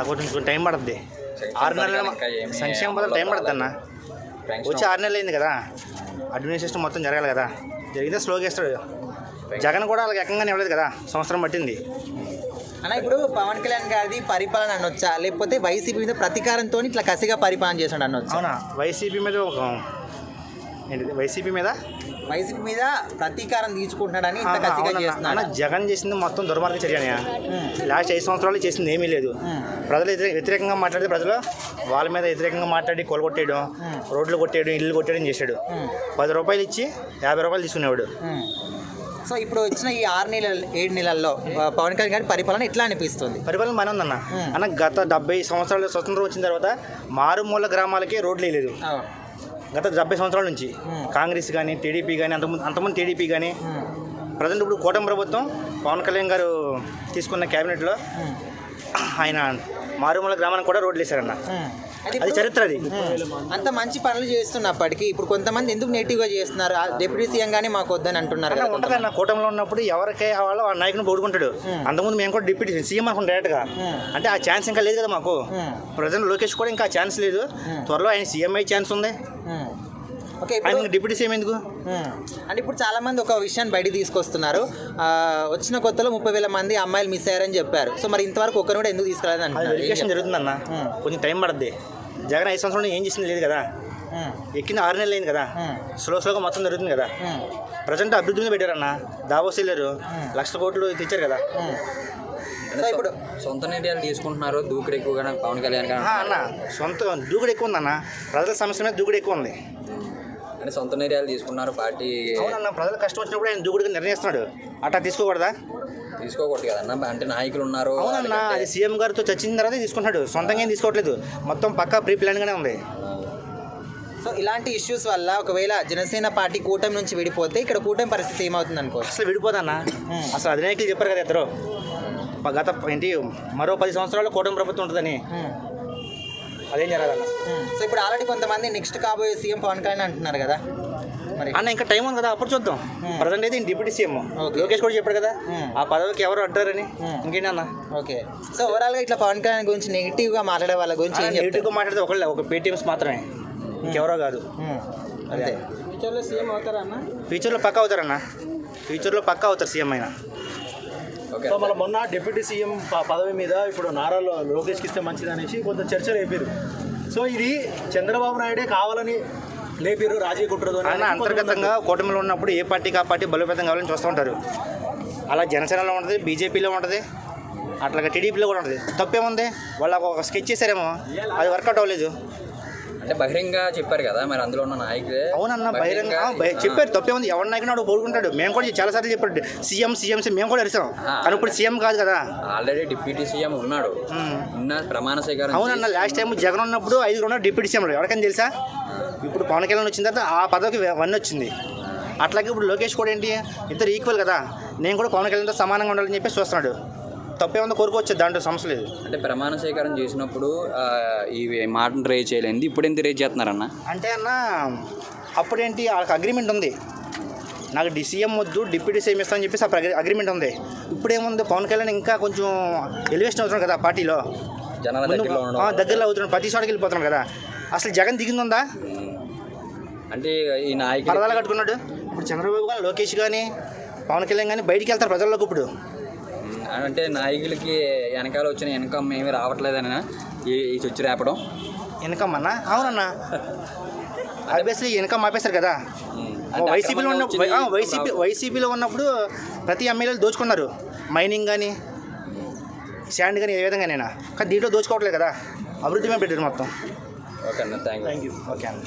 కొంచెం టైం పడుతుంది. 6 నెలలు సంక్షేమ పథకాలు టైం పడుతుంది అన్న. వచ్చి 6 నెలలు అయింది కదా, అడ్మినిస్ట్రేషన్ మొత్తం జరగాలి కదా, జరిగితే స్లోగా ఇస్తాడు. జగన్ కూడా అలాగే ఏకంగానే ఇవ్వలేదు కదా, సంవత్సరం పట్టింది అన్న. ఇప్పుడు పవన్ కళ్యాణ్ గారిది పరిపాలన అనొచ్చా, లేకపోతే వైసీపీ మీద ప్రతీకారంతో ఇట్లా కసిగా పరిపాలన చేసాడు అనొచ్చా? అవునా, వైసీపీ మీద వైసీపీ మీద ప్రతీకారం తీర్చుకుంటున్నాడని ఇంత కసిగా చేస్తున్నాడు. జగన్ చేసింది మొత్తం దుర్మార్గ చర్యనే. లాస్ట్ 5 సంవత్సరాలు చేసింది ఏమీ లేదు. ప్రజలు వ్యతిరేకంగా మాట్లాడితే ప్రజలు వాళ్ళ మీద వ్యతిరేకంగా మాట్లాడి కొలగొట్టేయడం, రోడ్లు కొట్టేయడం, ఇల్లు కొట్టేయడం చేశాడు. 10 రూపాయలు ఇచ్చి 50 రూపాయలు తీసుకునేవాడు. సో ఇప్పుడు వచ్చిన ఈ 7 నెలల్లో పవన్ కళ్యాణ్ గారి పరిపాలన ఎట్లా అనిపిస్తుంది? పరిపాలన బాగానే ఉందన్న. అన్న గత 70 సంవత్సరాలు స్వతంత్రం వచ్చిన తర్వాత మారుమూల గ్రామాలకి రోడ్లు వేయలేదు. గత 70 సంవత్సరాల నుంచి కాంగ్రెస్ కానీ టీడీపీ కానీ అంతమంది టీడీపీ కానీ ప్రజెంట్ ఇప్పుడు కూటమి ప్రభుత్వం పవన్ కళ్యాణ్ గారు తీసుకున్న క్యాబినెట్లో ఆయన మారుమూల గ్రామానికి కూడా రోడ్లు వేశారన్న. అది చరిత్ర. అది అంత మంచి పనులు చేస్తున్నప్పటికీ ఇప్పుడు కొంతమంది ఎందుకు నెగిటివ్గా చేస్తున్నారు? డిప్యూటీ సీఎం కానీ మాకు వద్దని అంటున్నారు కదా. ఉంటుందన్న, కూటమిలో ఉన్నప్పుడు ఎవరికై వాళ్ళు ఆ నాయకుని పొడుకుంటాడు. అంతకుముందు మేము కూడా డిప్యూటీ సీఎం అనుకుంటాం డైరెక్ట్గా. అంటే ఆ ఛాన్స్ ఇంకా లేదు కదా మాకు. ప్రజెంట్ లోకేష్ కూడా ఇంకా ఛాన్స్ లేదు. త్వరలో ఆయన సీఎం అయ్యే ఛాన్స్ ఉంది. ఓకే, ఆయన డిప్యూటీ సీఎం ఎందుకు అంటే ఇప్పుడు చాలా మంది ఒక విషయాన్ని బయటికి తీసుకొస్తున్నారు. వచ్చిన కొత్తలో 30,000 మంది అమ్మాయిలు మిస్ అయ్యారని చెప్పారు. సో మరి ఇంతవరకు ఒక్కరు కూడా ఎందుకు తీసుకురాలేదు అంటే వెరిఫికేషన్ జరుగుతుందన్న, కొంచెం టైం పడుతుంది. జగన్ 5 సంవత్సరాలు ఏం చేసింది లేదు కదా, ఎక్కింది 6 నెలలు అయింది కదా, స్లోగా మొత్తం జరుగుతుంది కదా. ప్రజెంట్ అభివృద్ధి మీద పెట్టారన్న. దావోస్ వెళ్ళారు, 1,00,000 కోట్లు తెచ్చారు కదా. ఇప్పుడు సొంత నిర్ణయాలు తీసుకుంటున్నారు, దూకుడు ఎక్కువగా పవన్ కళ్యాణ్ గారు అన్న. సొంత దూకుడు ఎక్కువ ఉందన్న, ప్రజల సమస్య మీద దూకుడు ఎక్కువ ఉంది. అంటే సొంత నిర్ణయాలు తీసుకున్నారు పార్టీ. అవునన్న, ప్రజలు కష్టం వచ్చినప్పుడు ఆయన దూకుడుగా నిర్ణయిస్తున్నాడు. అట్లా తీసుకోకూడదా? తీసుకోకూడదు కదన్న, అంటే నాయకులు ఉన్నారు. అవునన్నా, అది సీఎం గారితో చర్చించిన తర్వాత తీసుకుంటున్నాడు, సొంతంగా ఏం తీసుకోవట్లేదు. మొత్తం పక్కా ప్రీ ప్లాన్గానే ఉంది. సో ఇలాంటి ఇష్యూస్ వల్ల ఒకవేళ జనసేన పార్టీ కూటమి నుంచి విడిపోతే ఇక్కడ కూటమి పరిస్థితి ఏమవుతుంది అనుకో? అసలు విడిపోదన్నా. అసలు అధినాయకులు చెప్పారు కదా ఇద్దరు, గత మరో 10 సంవత్సరాలు కూటమి ప్రభుత్వం ఉంటుందని. అదేం జరగాలన్న. సో ఇప్పుడు ఆల్రెడీ కొంతమంది నెక్స్ట్ కాబోయే సీఎం పవన్ కళ్యాణ్ అంటున్నారు కదా, మరి అన్న ఇంకా టైం ఉంది కదా, అప్పుడు చూద్దాం. ప్రజెంట్ అయితే డిప్యూటీ సీఎం లోకేష్ కూడా చెప్పాడు కదా, ఆ పదవికి ఎవరు అడ్డారని. ఇంకేంటి అన్న. ఓకే, సో ఓవరాల్గా ఇట్లా పవన్ కళ్యాణ్ గురించి నెగిటివ్గా మాట్లాడే వాళ్ళ గురించి నెగిటివ్గా మాట్లాడితే ఒక పేటీఎంస్ మాత్రమే, ఇంకెవరో కాదు. అదే ఫ్యూచర్లో సీఎం అవుతారన్న? ఫ్యూచర్లో పక్కా అవుతారన్న, ఫ్యూచర్లో పక్కా అవుతారు సీఎం అయినా. సో మళ్ళీ మొన్న డిప్యూటీ సీఎం పదవి మీద ఇప్పుడు నారా లోకేష్కి ఇస్తే మంచిది అనేసి కొంత చర్చలు లేపారు. సో ఇది చంద్రబాబు నాయుడే కావాలని లేపారు, రాజకీయ కుట్రతో. అన్న అంతర్గతంగా కూటమిలో ఉన్నప్పుడు ఏ పార్టీకి ఆ పార్టీ బలోపేతం కావాలని చూస్తూ ఉంటారు. అలా జనసేనలో ఉంటుంది, బీజేపీలో ఉంటుంది, అట్లాగా టీడీపీలో కూడా ఉంటుంది. తప్పేముంది, వాళ్ళకు ఒక స్కెచ్ చేశారేమో, అది వర్కౌట్ అవ్వలేదు. అంటే బహిరంగ చెప్పారు కదా, మరి అందులో ఉన్న నాయకులే. అవునన్న, బహిరంగ చెప్పారు. తప్పేముంది, ఎవరి నాయకుడు వాడు కోరుకుంటాడు. మేము కూడా చాలాసార్లు చెప్పాడు సీఎం మేము కూడా అరిసాం, కానీ ఇప్పుడు సీఎం కాదు కదా. ఆల్రెడీ డిప్యూటీ సీఎం ఉన్నాడు, ప్రమాణ స్వీకారం. అవునన్న, లాస్ట్ టైం జగన్ ఉన్నప్పుడు 5 ఉన్నారు డిప్యూటీ సీఎం. ఎవరికైనా తెలుసా? ఇప్పుడు పవన్ కళ్యాణ్ వచ్చిన తర్వాత ఆ పదవికి 1 వచ్చింది. అట్లాగే ఇప్పుడు లోకేష్ కూడా ఏంటి, ఇద్దరు ఈక్వల్ కదా, నేను కూడా పవన్ కళ్యాణ్తో సమానంగా ఉండాలని చెప్పి చూస్తున్నాడు. తప్పేముందో కోరుకోవచ్చు, దాంట్లో సమస్య లేదు. అంటే ప్రమాణ స్వీకారం చేసినప్పుడు ఈ మాటను రేజ్ చేయలేదు, ఇప్పుడు ఎంత రేజ్ చేస్తున్నారన్న? అంటే అన్న అప్పుడేంటి, వాళ్ళకి అగ్రిమెంట్ ఉంది, నాకు సీఎం వద్దు డిప్యూటీ సీఎం ఇస్తామని చెప్పేసి అగ్రిమెంట్ ఉంది. ఇప్పుడేముంది, పవన్ కళ్యాణ్ ఇంకా కొంచెం ఎలివేషన్ అవుతున్నాడు కదా పార్టీలో, దగ్గరలో అవుతున్నాడు, ప్రతి చోటకి వెళ్ళిపోతున్నాడు కదా. అసలు జగన్ దిగిందా అంటే ఈ నాయకులు పరదాలు కట్టుకున్నాడు. ఇప్పుడు చంద్రబాబు కానీ లోకేష్ కానీ పవన్ కళ్యాణ్ కానీ బయటికి వెళ్తారు ప్రజల్లోకి. ఇప్పుడు అంటే నాయకులకి వెనకాల వచ్చిన ఇన్కమ్ ఏమీ రావట్లేదన్న ఈ చొచ్చి రేపడం. ఇన్కమ్ అన్న? అవునన్నా, ఆబ్వియస్లీ ఇన్కమ్ ఆపేశారు కదా. వైసీపీలో ఉన్నప్పుడు ప్రతి ఎమ్మెల్యేలు దోచుకున్నారు, మైనింగ్ కానీ శాండ్ కానీ ఏ విధంగానైనా. కానీ దీంట్లో దోచుకోవట్లేదు కదా, అభివృద్ధి మీద పెట్టారు మొత్తం. ఓకే అన్న, థ్యాంక్ యూ. ఓకే అన్న.